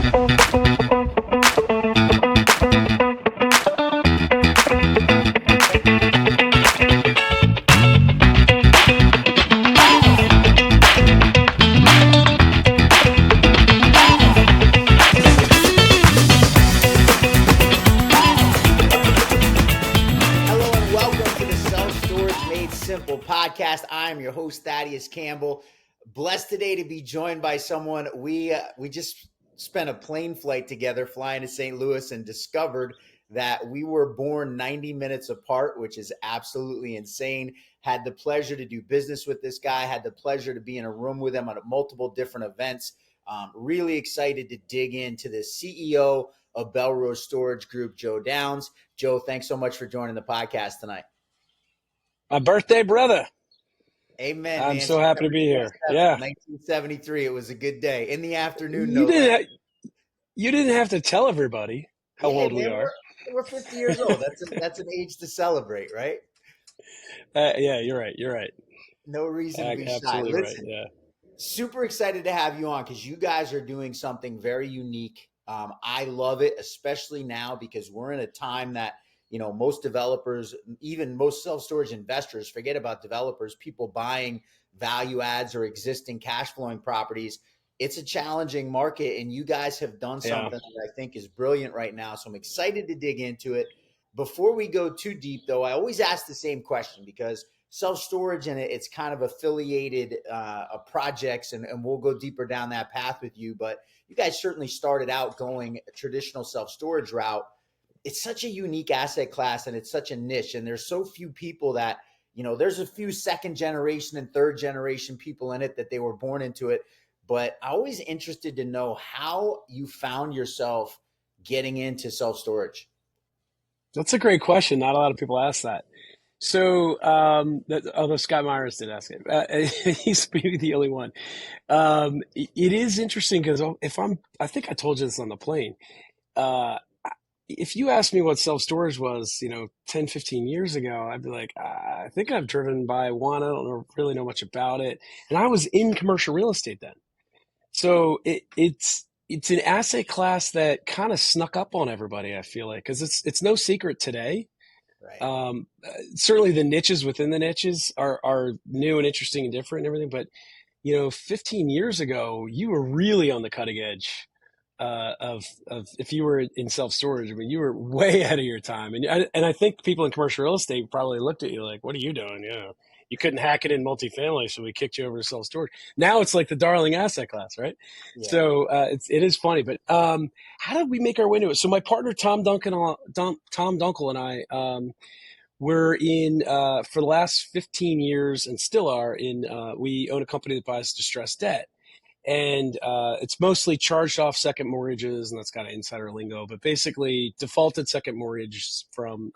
Hello and welcome to the Self Storage Made Simple podcast. I'm your host, Thaddeus Campbell. Blessed today to be joined by someone we just spent a plane flight together flying to St. Louis and discovered that we were born 90 minutes apart, which is absolutely insane. Had the pleasure to do business with this guy, had the pleasure to be in a room with him at multiple different events. Really excited to dig into the CEO of Belrose Storage Group, Joe Downs. Joe, thanks so much for joining the podcast tonight. My birthday, brother. Amen, I'm man. so happy to be here. Yeah. 1973. It was a good day. In the afternoon, You didn't have to tell everybody how old we are. We're 50 years old. That's an age to celebrate, right? Yeah, you're right. No reason to be shy. Absolutely Listen, right. Yeah. super excited to have you on because you guys are doing something very unique. I love it, especially now because we're in a time that, most developers, even most self-storage investors, forget about developers, people buying value adds or existing cash flowing properties. It's a challenging market, and you guys have done something that I think is brilliant right now. So I'm excited to dig into it. Before we go too deep, though, I always ask the same question because self-storage and it's kind of affiliated projects, and we'll go deeper down that path with you. But you guys certainly started out going a traditional self-storage route. It's such a unique asset class and it's such a niche, and there's so few people that, there's a few second generation and third generation people in it that they were born into it. But I'm always interested to know how you found yourself getting into self-storage. That's a great question. Not a lot of people ask that. So, although Scott Myers did ask it, he's maybe the only one. It is interesting because I think I told you this on the plane. If you asked me what self-storage was, 10, 15 years ago, I'd be like, I think I've driven by one. I don't really know much about it. And I was in commercial real estate then. So it's an asset class that kind of snuck up on everybody, I feel like, because it's no secret today. Right. Certainly the niches within the niches are new and interesting and different and everything. But, 15 years ago, you were really on the cutting edge of if you were in self-storage. I mean, you were way ahead of your time. And I think people in commercial real estate probably looked at you like, what are you doing? You couldn't hack it in multifamily, so we kicked you over to self-storage. Now it's like the darling asset class, right? Yeah. So it is funny. But how did we make our way into it? So my partner, Tom Dunkel and I, we're in, for the last 15 years and still are in, we own a company that buys distressed debt. And it's mostly charged off second mortgages, and that's kind of insider lingo, but basically defaulted second mortgages from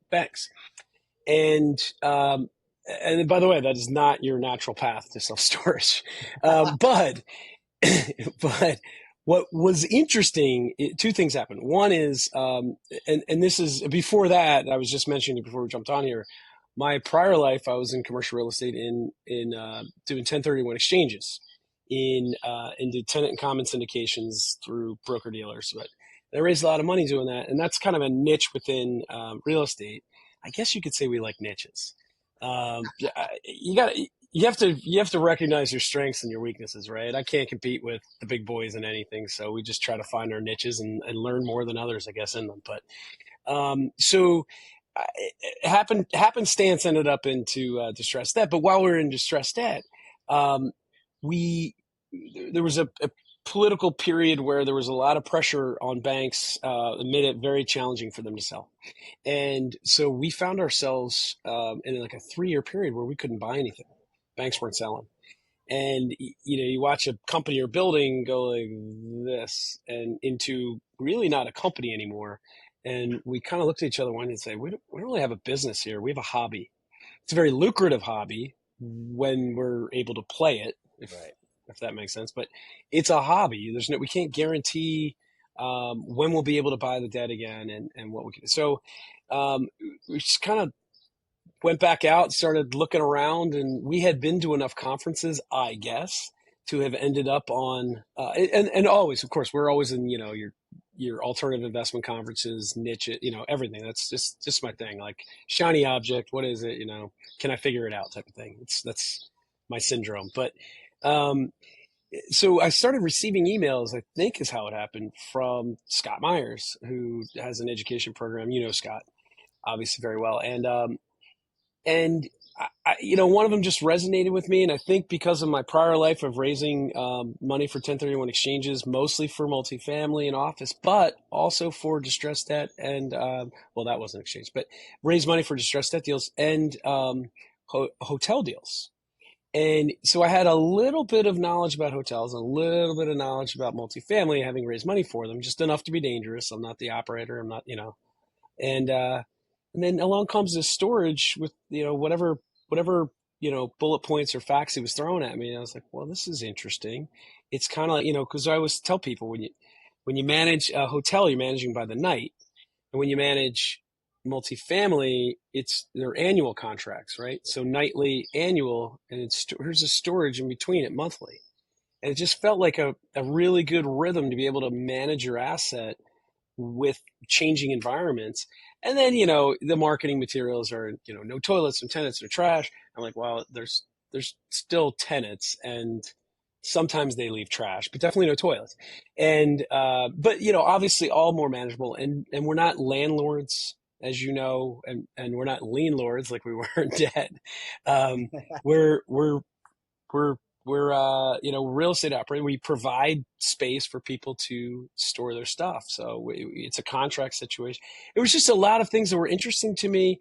banks. And by the way, that is not your natural path to self-storage. But what was interesting, two things happened. One is, and this is before that, I was just mentioning before we jumped on here, my prior life, I was in commercial real estate in doing 1031 exchanges. Into tenant and common syndications through broker dealers. But they raised a lot of money doing that. And that's kind of a niche within real estate. I guess you could say we like niches. You have to recognize your strengths and your weaknesses, right? I can't compete with the big boys in anything. So we just try to find our niches and learn more than others, I guess, in them. But so happenstance ended up into distressed debt. But while we were in distressed debt, there was a political period where there was a lot of pressure on banks, made it very challenging for them to sell. And so we found ourselves in like a 3-year period where we couldn't buy anything. Banks weren't selling. And, you watch a company or building go like this and into really not a company anymore. And we kind of looked at each other one day and say, we don't really have a business here. We have a hobby. It's a very lucrative hobby when we're able to play it. If that makes sense, but it's a hobby. We can't guarantee when we'll be able to buy the debt again and what we can. So we just kind of went back out, started looking around, and we had been to enough conferences, I guess, to have ended up on, and always, of course, we're always in, your alternative investment conferences, niche it, everything. That's just my thing. Like shiny object, what is it? Can I figure it out type of thing. That's my syndrome. But, um, so I started receiving emails, I think is how it happened, from Scott Myers, who has an education program. Scott, obviously very well. And one of them just resonated with me. And I think because of my prior life of raising money for 1031 exchanges, mostly for multifamily and office, but also for distressed debt and, well, that wasn't exchange, but raise money for distressed debt deals and hotel deals. And so I had a little bit of knowledge about hotels, a little bit of knowledge about multifamily, having raised money for them, just enough to be dangerous. I'm not the operator. I'm not, and then along comes this storage with whatever bullet points or facts he was throwing at me. And I was like, well, this is interesting. It's kind of like, because I always tell people when you manage a hotel, you're managing by the night, and when you manage multifamily, it's their annual contracts, right? So nightly, annual, and here's a storage in between it monthly. And it just felt like a really good rhythm to be able to manage your asset with changing environments. And then, the marketing materials are, no toilets, no tenants, no trash. I'm like, well, there's still tenants, and sometimes they leave trash, but definitely no toilets. And, but, obviously all more manageable, and we're not landlords, as you know, and we're not lien lords like we were in debt. Um, we're, we're, we're, we're real estate operator. We provide space for people to store their stuff. So it's a contract situation. It was just a lot of things that were interesting to me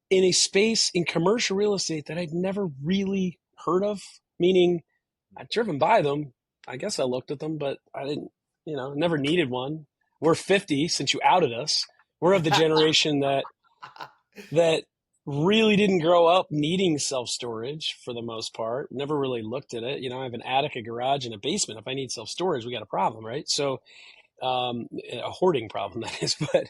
in a space in commercial real estate that I'd never really heard of, meaning I'd driven by them. I guess I looked at them, but I didn't, never needed one. We're 50 since you outed us. We're of the generation that really didn't grow up needing self-storage for the most part. Never really looked at it. I have an attic, a garage, and a basement. If I need self-storage, we got a problem, right? So, a hoarding problem, that is. But,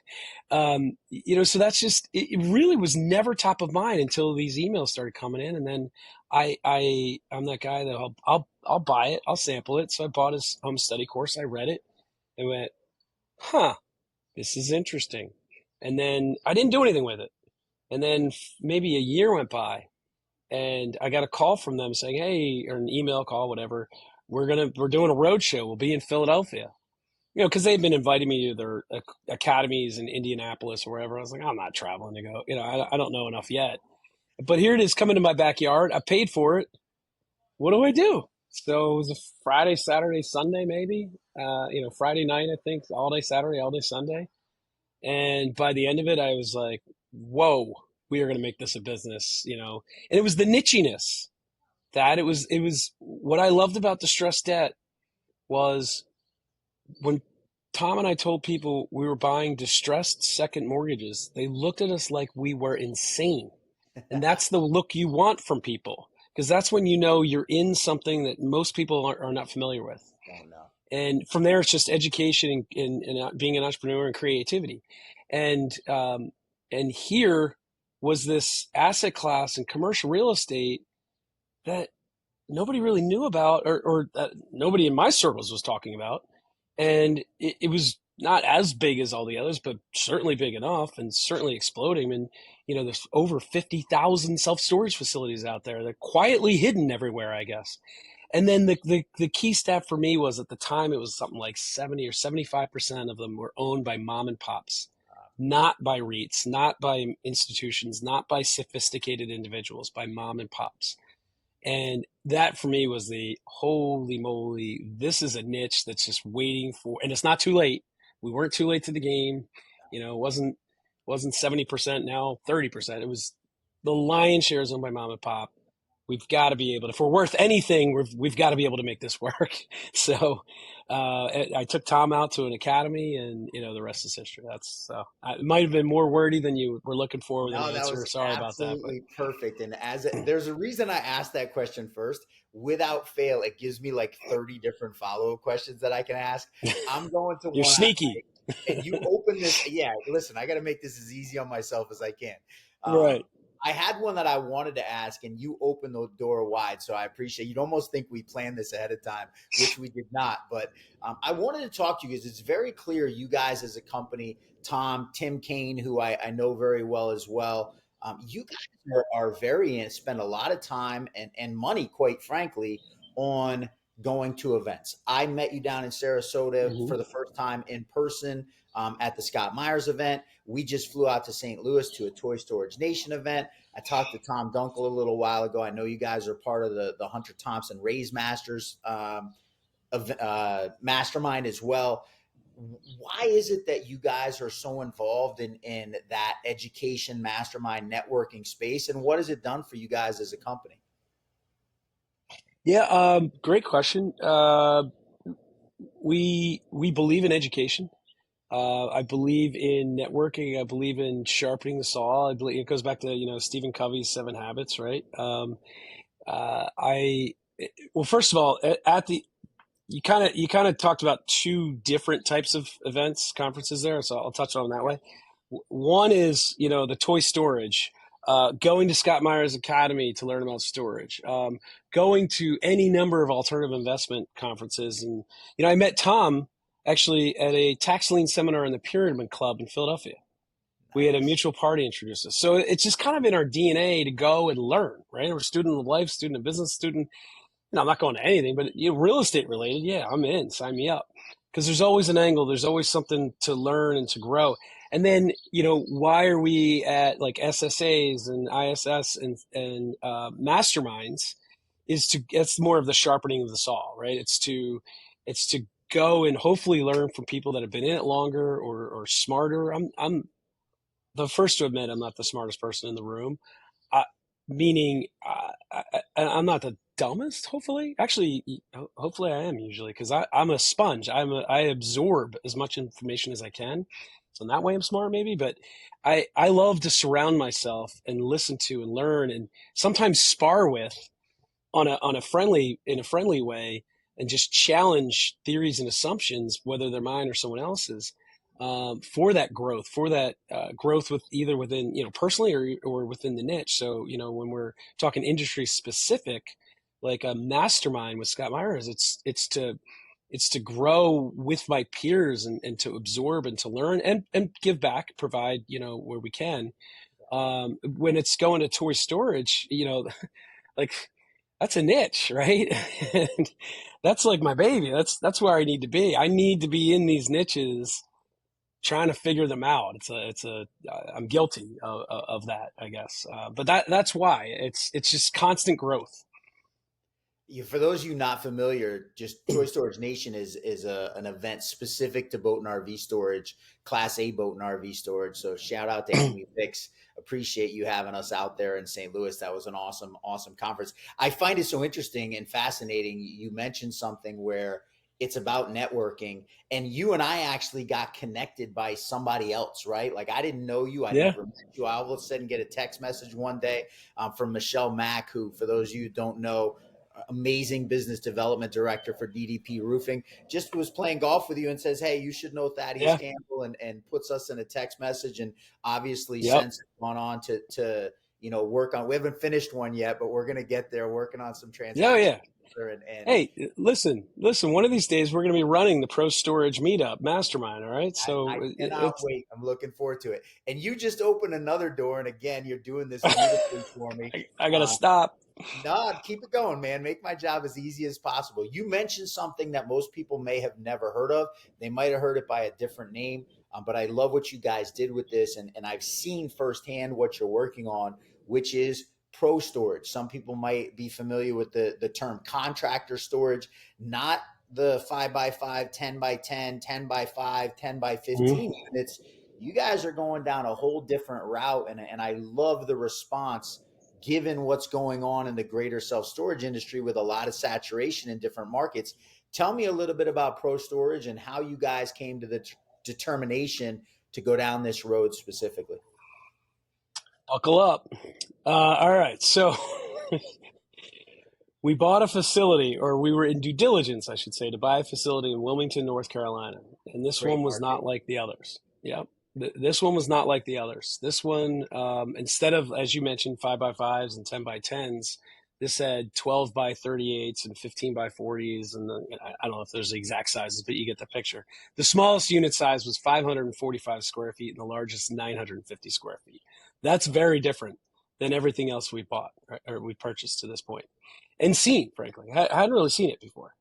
so that's just, it really was never top of mind until these emails started coming in. And then I'm that guy that I'll buy it. I'll sample it. So I bought his home study course. I read it and went, huh, this is interesting. And then I didn't do anything with it. And then maybe a year went by, and I got a call from them saying, "Hey," or an email call, whatever. We're doing a road show. We'll be in Philadelphia. Because they've been inviting me to their academies in Indianapolis or wherever. I was like, I'm not traveling to go. I don't know enough yet. But here it is, coming to my backyard. I paid for it. What do I do? So it was a Friday, Saturday, Sunday, maybe. Friday night, I think, all day Saturday, all day Sunday. And by the end of it, I was like, whoa, we are going to make this a business, And it was the nichiness that it was what I loved about distressed debt was when Tom and I told people we were buying distressed second mortgages, they looked at us like we were insane. And that's the look you want from people, because that's when you're in something that most people are not familiar with. Oh, no. And from there, it's just education and being an entrepreneur and creativity. And here was this asset class in commercial real estate that nobody really knew about, or nobody in my circles was talking about. And it was not as big as all the others, but certainly big enough and certainly exploding. And, there's over 50,000 self-storage facilities out there. They're quietly hidden everywhere, I guess. And then the key stat for me was, at the time, it was something like 70 or 75% of them were owned by mom and pops, not by REITs, not by institutions, not by sophisticated individuals, by mom and pops. And that for me was the holy moly, this is a niche that's just waiting for, and it's not too late. We weren't too late to the game. It wasn't 70%, now 30%. It was the lion's share is owned by mom and pop. We've got to be able to, if we're worth anything, we've got to be able to make this work. So I took Tom out to an academy, and the rest is history. It might have been more wordy than you were looking for with an answer. Sorry about that. Absolutely perfect. And there's a reason I asked that question first. Without fail, it gives me like 30 different follow-up questions that I can ask. I'm going to You're sneaky. And you open this. Yeah, listen, I got to make this as easy on myself as I can. Right. I had one that I wanted to ask, and you opened the door wide. So I appreciate. You'd almost think we planned this ahead of time, which we did not. But I wanted to talk to you because it's very clear you guys as a company, Tom, Tim Kane, who I know very well as well. You guys are very spend a lot of time and money, quite frankly, on going to events. I met you down in Sarasota Hmm. for the first time in person at the Scott Myers event. We just flew out to St. Louis to a Toy Storage Nation event. I talked to Tom Dunkel a little while ago. I know you guys are part of the Hunter Thompson Raise Masters mastermind as well. Why is it that you guys are so involved in that education mastermind networking space, and what has it done for you guys as a company? Yeah, great question. We believe in education. I believe in networking. I believe in sharpening the saw. I believe it goes back to Stephen Covey's Seven Habits, right? I well, first of all, at the you kind of talked about two different types of events, conferences there, so I'll touch on them that way. One is the toy storage, going to Scott Myers Academy to learn about storage, going to any number of alternative investment conferences, and I met Tom actually at a tax lien seminar in the Pyramid Club in Philadelphia. We had a Nice. mutual party introduce us, so it's just kind of in our DNA to go and learn. Right, we're a student of life, student of business, student. I'm not going to anything, but real estate related, yeah, I'm in. Sign me up. Because there's always an angle, there's always something to learn and to grow. And then, why are we at like SSAs and ISS and masterminds? It's more of the sharpening of the saw, right? It's to go and hopefully learn from people that have been in it longer or smarter. I'm the first to admit I'm not the smartest person in the room, uh, meaning I'm not the dumbest. Hopefully, actually, hopefully I am usually because I'm a sponge. I absorb as much information as I can. So in that way, I'm smart maybe. But I love to surround myself and listen to and learn and sometimes spar with on a friendly in a friendly way and just challenge theories and assumptions, whether they're mine or someone else's, for that growth, growth with either within personally or within the niche. So when we're talking industry specific, like a mastermind with Scott Myers, it's to grow with my peers and to absorb and to learn and give back, provide where we can. When it's going to toy storage, like that's a niche, right? And that's like my baby. That's where I need to be. I need to be in these niches trying to figure them out. I'm guilty of that, I guess. But that's why it's just constant growth. For those of you not familiar, just Toy Storage Nation is an event specific to boat and RV storage, Class A boat and RV storage. So shout out to Amy Fix. Appreciate you having us out there in St. Louis. That was an awesome conference. I find it so interesting and fascinating. You mentioned something where it's about networking, and you and I actually got connected by somebody else, right? Like I didn't know you, I Yeah, never met you. I all of a sudden get a text message one day from Michelle Mack, who, for those of you who don't know, amazing business development director for DDP Roofing, just was playing golf with you and says, "Hey, you should know Thaddeus yeah, Campbell," and puts us in a text message, and obviously yep, since gone on to work on. We haven't finished one yet, but we're going to get there, working on some yeah, transactions. yeah. And Hey, listen. One of these days, we're going to be running the Pro Storage Meetup Mastermind. All right, I so cannot it's wait. I'm looking forward to it. And you just opened another door, and again, you're doing this beautifully for me. I gotta Uh, stop. No, keep it going, man. Make my job as easy as possible. You mentioned something that most people may have never heard of. They might have heard it by a different name, but I love what you guys did with this, and I've seen firsthand what you're working on, which is pro storage. Some people might be familiar with the term contractor storage, not the 5 by 5, 10 by 10, 10 by 5, 10 by 15 Mhm. units. You guys are going down a whole different route, and I love the response given what's going on in the greater self storage industry with a lot of saturation in different markets. Tell me a little bit about Pro Storage and how you guys came to the determination to go down this road specifically. Buckle up. All right, so we bought a facility, or we were in due diligence, I should say, to buy a facility in Wilmington, North Carolina, and this Great one was not market. like the others. Yep. This one was not like the others. This one, instead of, as you mentioned, 5x5s and 10x10s, this had 12x38s and 15x40s. And I don't know if there's the exact sizes, but you get the picture. The smallest unit size was 545 square feet and the largest 950 square feet. That's very different than everything else we bought, right, or we purchased to this point and seen, frankly. I hadn't really seen it before.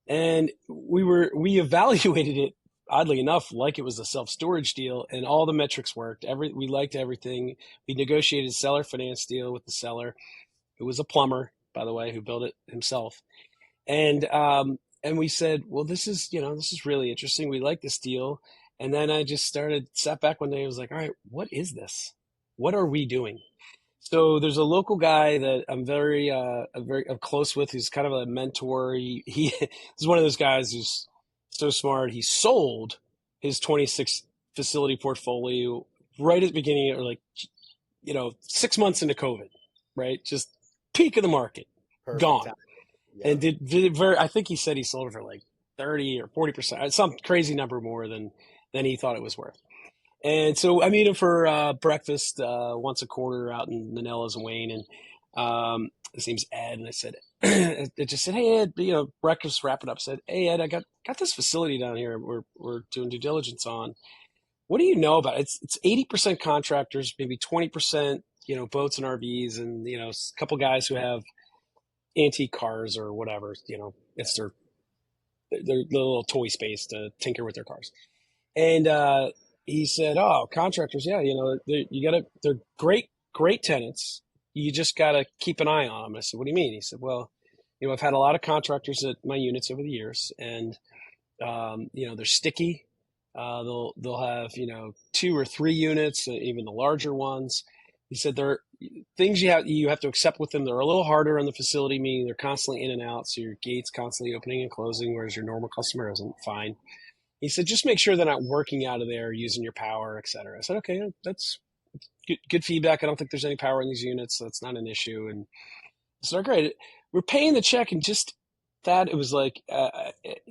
And we evaluated it oddly enough, like it was a self-storage deal, and all the metrics worked. We liked everything. We negotiated a seller finance deal with the seller, who was a plumber, by the way, who built it himself. And we said, well, this is really interesting. We like this deal. And then I just sat back one day and was like, all right, what is this? What are we doing? So there's a local guy that I'm very close with. Who's kind of a mentor. He is one of those guys who's so smart. He sold his 26 facility portfolio right at the beginning, or 6 months into COVID, right? Just peak of the market, Perfect gone, time. Yep. and did very. I think he said he sold it for like 30 or 40%, some crazy number more than he thought it was worth. And so I meet him for breakfast once a quarter out in Manillas and Wayne, and his name's Ed. And I said, I just said, hey Ed, breakfast wrapping up. Said, hey Ed, I got this facility down here. We're doing due diligence on. What do you know about it? It's 80% contractors, maybe 20% boats and RVs, and a couple guys who have antique cars or whatever. It's their little toy space to tinker with their cars. And he said, "Oh, contractors, yeah, they're great tenants. You just got to keep an eye on them." I said, "What do you mean?" He said, "Well, I've had a lot of contractors at my units over the years, and they're sticky. They'll have 2 or 3 units, even the larger ones." He said there are things you have to accept with them. They're a little harder on the facility, meaning they're constantly in and out, so your gate's constantly opening and closing, whereas your normal customer isn't. Fine. He said, just make sure they're not working out of there, using your power, et cetera. I said, okay, that's good feedback. I don't think there's any power in these units, so that's not an issue. And I said, great. We're paying the check, and just that, it was like,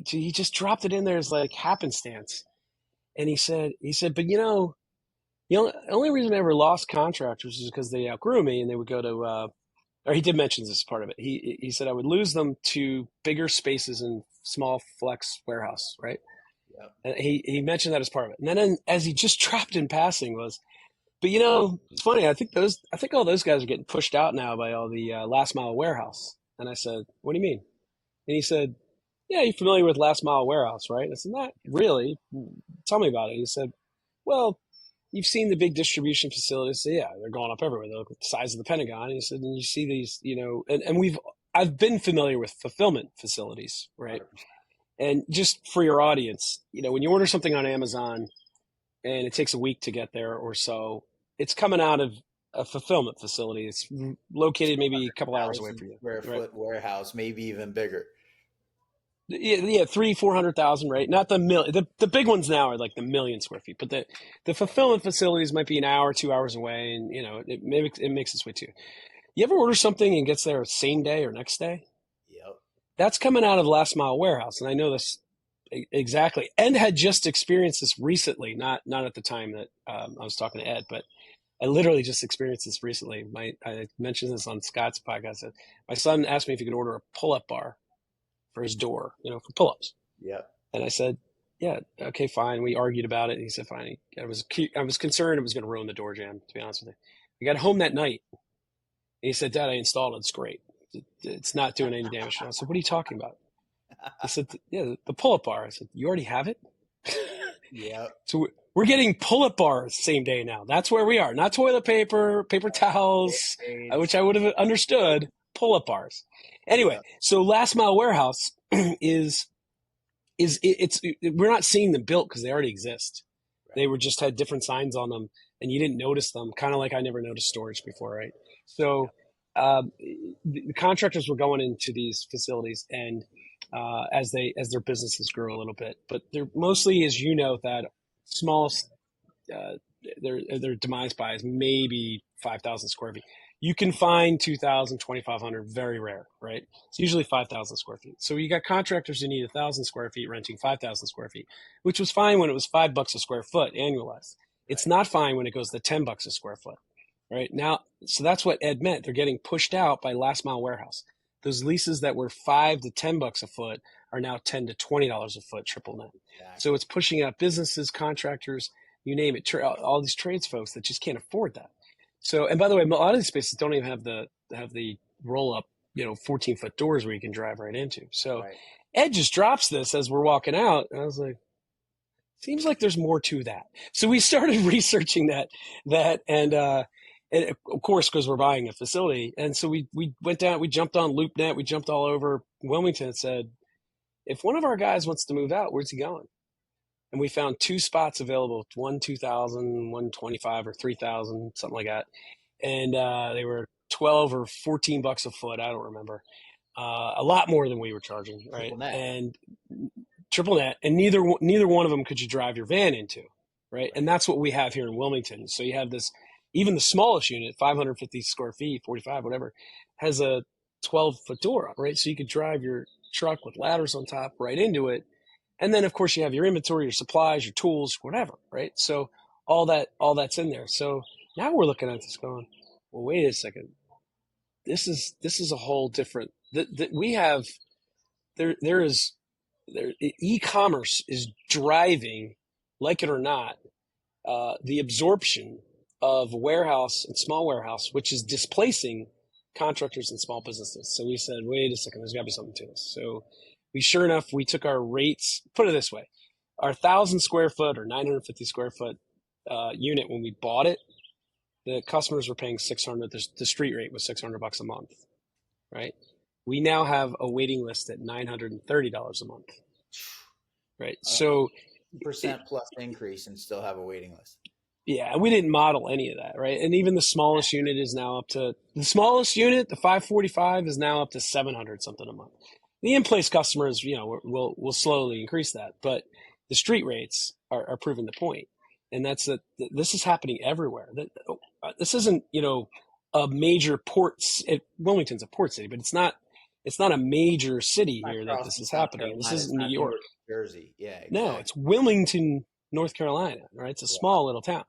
he just dropped it in there as like happenstance. And he said, but the only reason I ever lost contractors is because they outgrew me and they would go to, or he did mention this as part of it. He said I would lose them to bigger spaces in small flex warehouse, right? Yep. And he mentioned that as part of it. And then as he just dropped in passing was, but it's funny. I think all those guys are getting pushed out now by all the last mile warehouse. And I said, what do you mean? And he said, yeah, you're familiar with last mile warehouse, right? I said, not really. Tell me about it. He said, well, you've seen the big distribution facilities. So, yeah, they're going up everywhere. They're the size of the Pentagon. And he said, and you see these, and I've been familiar with fulfillment facilities, right? 100%. And just for your audience, when you order something on Amazon and it takes a week to get there or so, it's coming out of a fulfillment facility. It's located maybe a couple hours away from you. Square foot warehouse, maybe even bigger. Yeah, 300,000-400,000, right? Not the big ones now are like the million square feet, but the fulfillment facilities might be an hour, 2 hours away, and it makes its way to you. You ever order something and gets there same day or next day? Yep. That's coming out of last mile warehouse, and I know this exactly. And had just experienced this recently, not at the time that I was talking to Ed, but I literally just experienced this recently. I mentioned this on Scott's podcast. My son asked me if he could order a pull-up bar for his door, for pull-ups. Yeah. And I said, yeah, okay, fine. We argued about it. And he said, fine. I was concerned it was going to ruin the door jamb, to be honest with you. We got home that night. And he said, Dad, I installed it. It's great. It's not doing any damage. And I said, what are you talking about? He said, yeah, the pull-up bar. I said, you already have it? Yeah. So we're getting pull-up bars same day now. That's where we are. Not toilet paper, paper towels, which I would have understood. Pull-up bars. Anyway, so last mile warehouse is we're not seeing them built because they already exist. Right. They were just had different signs on them, and you didn't notice them. Kind of like I never noticed storage before, right? So the contractors were going into these facilities, and as their businesses grow a little bit, but they're mostly, as that smallest their demise by is maybe 5,000 square feet. You can find 2,000, 2,500, very rare, right? It's usually 5,000 square feet. So you got contractors who need 1,000 square feet renting 5,000 square feet, which was fine when it was $5 a square foot annualized. It's not fine when it goes to $10 a square foot, right? Now, so that's what Ed meant. They're getting pushed out by last mile warehouse. Those leases that were $5 to $10 a foot are now $10 to $20 a foot, triple net. Exactly. So it's pushing out businesses, contractors, you name it, all these trades folks that just can't afford that. So, and by the way, a lot of these spaces don't even have the roll up, 14-foot doors where you can drive right into. So Right. Ed just drops this as we're walking out. And I was like, seems like there's more to that. So we started researching that, and of course, because we're buying a facility. And so we went down, we jumped on LoopNet, we jumped all over Wilmington and said, if one of our guys wants to move out, where's he going? And we found 2 spots available, one 2,000, one 25 or 3,000, something like that. And they were 12 or $14 a foot. I don't remember. A lot more than we were charging, right? And triple net, and neither one of them could you drive your van into, right? And that's what we have here in Wilmington. So you have this, even the smallest unit, 550 square feet, 45, whatever, has a 12-foot door, right? So you could drive your truck with ladders on top right into it. And then of course you have your inventory, your supplies, your tools, whatever, right? So all that's in there. So now we're looking at this going, well, wait a second. This is a whole different, we have, e-commerce is driving, like it or not, the absorption of warehouse and small warehouse, which is displacing contractors and small businesses. So we said, wait a second, there's got to be something to this. So sure enough, we took our rates, put it this way, our 1,000 square foot or 950 square foot unit, when we bought it, the customers were paying $600. The street rate was $600 a month, right? We now have a waiting list at $930 a month, right? So 2% plus increase and still have a waiting list. Yeah, we didn't model any of that, right? And even the smallest unit is now up to the 545 is now up to 700 something a month. The in-place customers, will slowly increase that, but the street rates are proving the point, and that's that. This is happening everywhere. This isn't, a major port. Wilmington's a port city, but it's not a major city here that this is happening. This isn't New York, Jersey. Yeah, exactly. No, it's Wilmington, North Carolina, right? It's a small little town.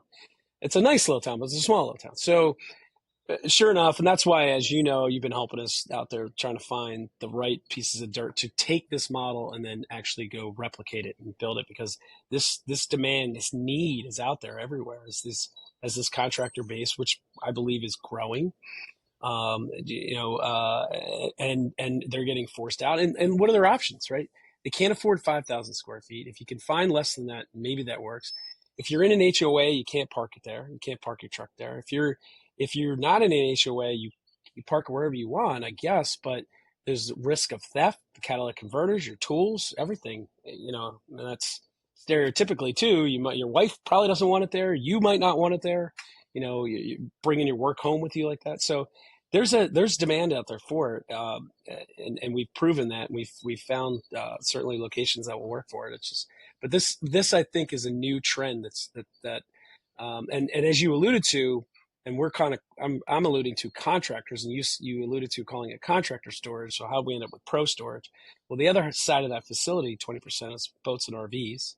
It's a nice little town, but it's a small little town. So sure enough, and that's why, as you know, you've been helping us out there trying to find the right pieces of dirt to take this model and then actually go replicate it and build it, because this demand, this need is out there everywhere as this contractor base, which I believe is growing. And they're getting forced out. And what are their options, right? They can't afford 5,000 square feet. If you can find less than that, maybe that works. If you're in an HOA, you can't park it there. You can't park your truck there. If you're not in an HOA, you park wherever you want, I guess, but there's risk of theft, the catalytic converters, your tools, everything, and that's stereotypically too. Your wife probably doesn't want it there. You might not want it there. You're bringing your work home with you like that. So there's demand out there for it, and we've proven that. We've found certainly locations that will work for it. It's just, but this I think is a new trend and as you alluded to, and I'm alluding to contractors, and you alluded to calling it contractor storage. So how we end up with pro storage? Well, the other side of that facility, 20% is boats and RVs,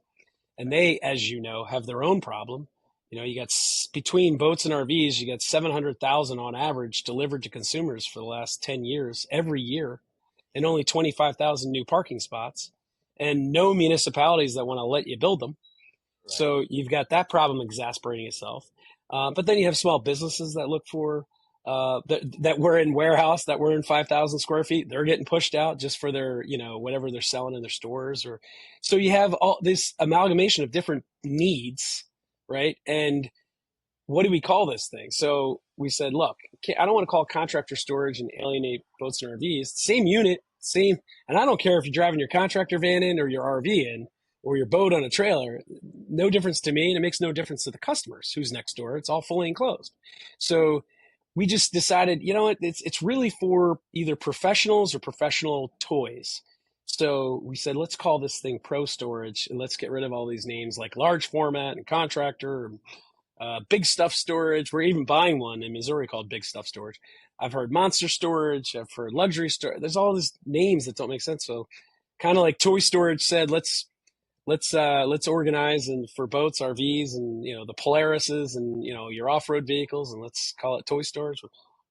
and they, as you know, have their own problem. You got between boats and RVs, you got 700,000 on average delivered to consumers for the last 10 years, every year, and only 25,000 new parking spots, and no municipalities that want to let you build them. Right. So you've got that problem exasperating itself. But then you have small businesses that look for that were in warehouse, that were in 5,000 square feet. They're getting pushed out just for their, whatever they're selling in their stores. So you have all this amalgamation of different needs. Right. And what do we call this thing? So we said, look, I don't want to call contractor storage and alienate boats and RVs. Same unit, same. And I don't care if you're driving your contractor van in or your RV in or your boat on a trailer. No difference to me. And it makes no difference to the customers who's next door. It's all fully enclosed. So we just decided, it's really for either professionals or professional toys. So we said, let's call this thing pro storage, and let's get rid of all these names like large format and contractor, big stuff storage. We're even buying one in Missouri called big stuff storage. I've heard monster storage. I've heard luxury storage. There's all these names that don't make sense. So kind of like toy storage said, let's let's organize and for boats, RVs, and the Polarises, and your off-road vehicles, and let's call it toy stores.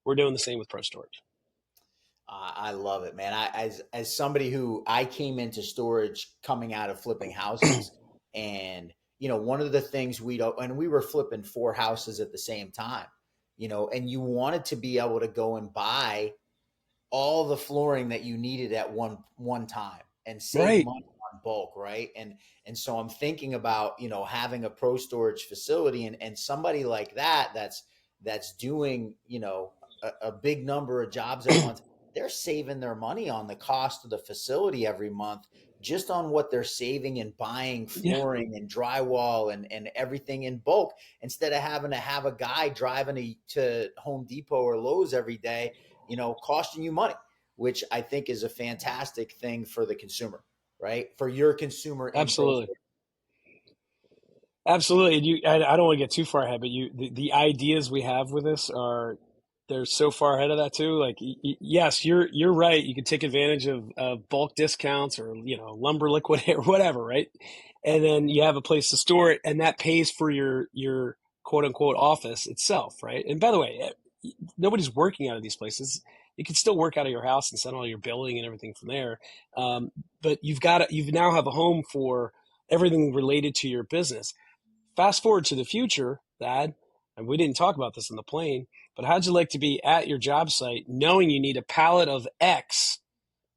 We're doing the same with Pro Storage. I love it, man. As somebody who I came into storage coming out of flipping houses, and one of the things we were flipping 4 houses at the same time, and you wanted to be able to go and buy all the flooring that you needed at one time and save Right. money on bulk, right? And so I'm thinking about having a Pro Storage facility, and somebody like that's doing a big number of jobs at once. They're saving their money on the cost of the facility every month, just on what they're saving and buying Yeah, flooring and drywall and everything in bulk, instead of having to have a guy driving to Home Depot or Lowe's every day, costing you money, which I think is a fantastic thing for the consumer, right? For your consumer in Pro absolutely. Storage. Absolutely. And I don't want to get too far ahead, but the ideas we have with this they're so far ahead of that too. Like, yes, you're right. You can take advantage of bulk discounts or, lumber liquidate or whatever, right? And then you have a place to store it, and that pays for your quote unquote office itself, right? And by the way, nobody's working out of these places. You can still work out of your house and send all your billing and everything from there. But you now have a home for everything related to your business. Fast forward to the future, Thad, and we didn't talk about this in the plane, but how'd you like to be at your job site knowing you need a pallet of X,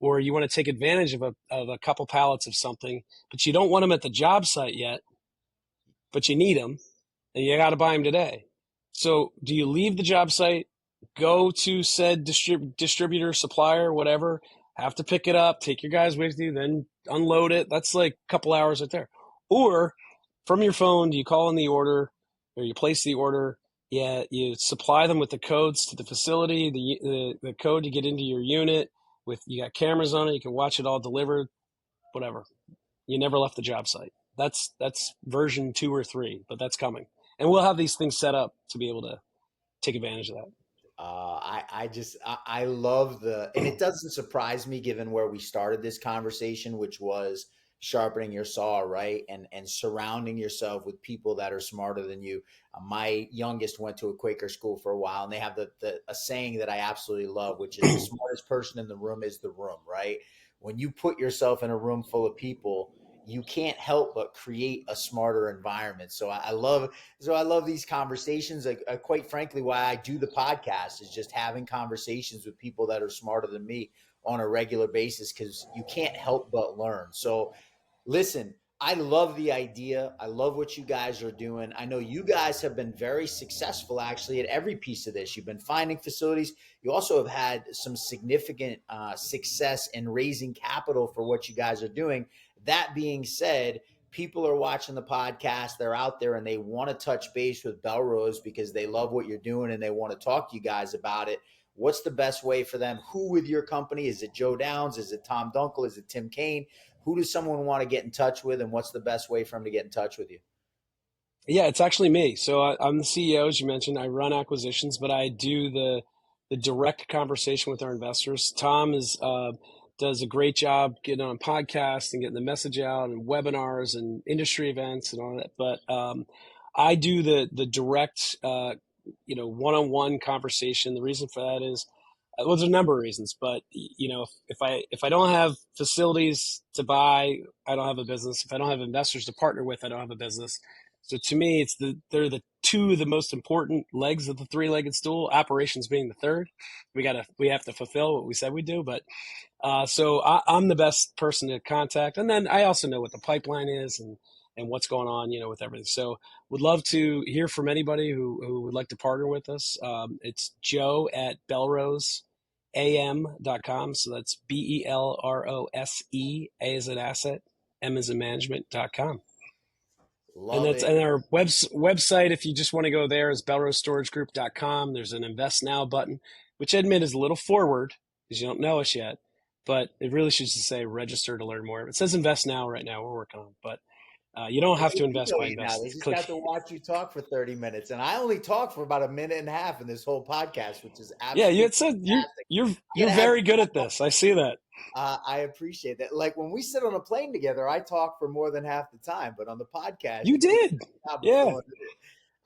or you want to take advantage of a couple pallets of something, but you don't want them at the job site yet, but you need them, and you got to buy them today. So do you leave the job site, go to said distributor, supplier, whatever, have to pick it up, take your guys with you, then unload it? That's like a couple hours right there. Or from your phone, do you call in the order, or you place the order? Yeah, you supply them with the codes to the facility, the code to get into your unit. You got cameras on it, you can watch it all delivered, whatever. You never left the job site. That's version 2 or 3, but that's coming, and we'll have these things set up to be able to take advantage of that. I love and it doesn't surprise me given where we started this conversation, which was sharpening your saw, right? And surrounding yourself with people that are smarter than you. My youngest went to a Quaker school for a while, and they have a saying that I absolutely love, which is the smartest person in the room is the room, right? When you put yourself in a room full of people, you can't help but create a smarter environment. So I love these conversations. Quite frankly, why I do the podcast is just having conversations with people that are smarter than me on a regular basis, because you can't help but learn. So listen, I love the idea. I love what you guys are doing. I know you guys have been very successful actually at every piece of this. You've been finding facilities. You also have had some significant success in raising capital for what you guys are doing. That being said, people are watching the podcast. They're out there and they want to touch base with Belrose because they love what you're doing and they want to talk to you guys about it. What's the best way for them? Who with your company? Is it Joe Downs? Is it Tom Dunkel? Is it Tim Kane? Who does someone want to get in touch with, and what's the best way for them to get in touch with you? Yeah, it's actually me. So I'm the CEO, as you mentioned. I run acquisitions, but I do the direct conversation with our investors. Tom does a great job getting on podcasts and getting the message out and webinars and industry events and all that. But I do the direct, one-on-one conversation. The reason for that is, well, there's a number of reasons, but if I don't have facilities to buy, I don't have a business. If I don't have investors to partner with, I don't have a business. So to me, they're the two of the most important legs of the three-legged stool. Operations being the third. We have to fulfill what we said we do. But so I'm the best person to contact, and then I also know what the pipeline is and what's going on, with everything. So would love to hear from anybody who would like to partner with us. It's Joe at BelroseAM.com. So that's BELROSE, A as an asset, M as in management.com. And Love that's it. and our website, if you just want to go there, is BelroseStorageGroup.com. There's an Invest Now button, which I admit is a little forward because you don't know us yet, but it really should just say register to learn more. It says Invest Now right now. We're working on it, but you don't have to They invest know by you now. They investing. just Click. got to watch you talk for 30 minutes. And I only talked for about a minute and a half in this whole podcast, which is Yeah, you absolutely had said fantastic. you're I'm going to have very good at this. I see that. I appreciate that. Like when we sit on a plane together, I talk for more than half the time, but on the podcast, You you do a did. good job of Yeah. filling it in.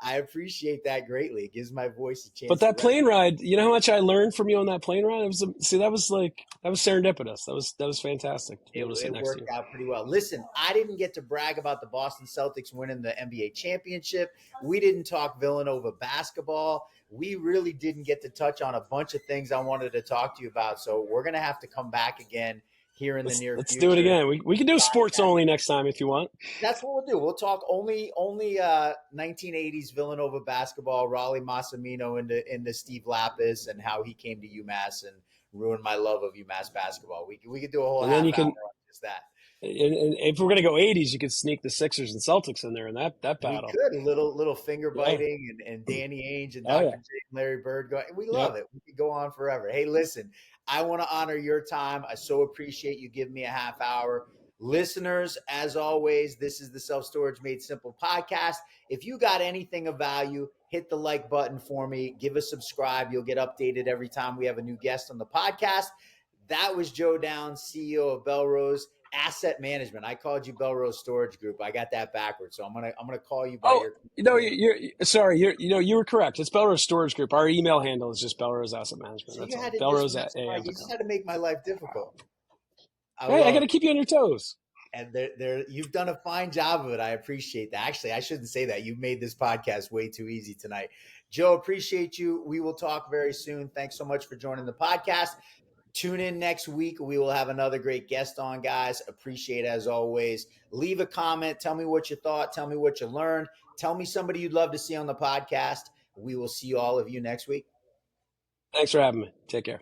I appreciate that greatly. It gives my voice a But chance to that rest. plane ride, you know how much I learned from you on that plane ride? That was serendipitous. That was fantastic to be able to sit It next to worked you. out pretty well. Listen, I didn't get to brag about the Boston Celtics winning the NBA championship. We didn't talk Villanova basketball. We really didn't get to touch on a bunch of things I wanted to talk to you about. So we're going to have to come back again here in the near Let's do it future. again. We can do sports only next time if you want. That's what we'll do. We'll talk only 1980s Villanova basketball, Raleigh Massimino into Steve Lapis and how he came to UMass and ruined my love of UMass basketball. We could do a whole And then half you hour can, on just that. and if we're gonna go 80s, you could sneak the Sixers and Celtics in there in that We battle. could little finger Yeah. biting and Danny Ainge and Oh Dr. yeah. J and Larry Bird going. We Yep. love it. We could go on forever. Hey, listen, I want to honor your time. I so appreciate you giving me a half hour. Listeners, as always, this is the Self Storage Made Simple podcast. If you got anything of value, hit the like button for me. Give a subscribe. You'll get updated every time we have a new guest on the podcast. That was Joe Downs, CEO of Belrose Asset Management. I called you Belrose Storage Group. I got that backwards, so I'm gonna call you by your. No, you're sorry. You were correct. It's Belrose Storage Group. Our email handle is just Belrose Asset Management. So That's you all. had to Belrose just at AM. you just had to make my life difficult. Hey, I got to keep you on your toes. And you've done a fine job of it. I appreciate that. Actually, I shouldn't say that. You've made this podcast way too easy tonight. Joe, appreciate you. We will talk very soon. Thanks so much for joining the podcast. Tune in next week. We will have another great guest on, guys. Appreciate it as always. Leave a comment. Tell me what you thought. Tell me what you learned. Tell me somebody you'd love to see on the podcast. We will see all of you next week. Thanks for having me. Take care.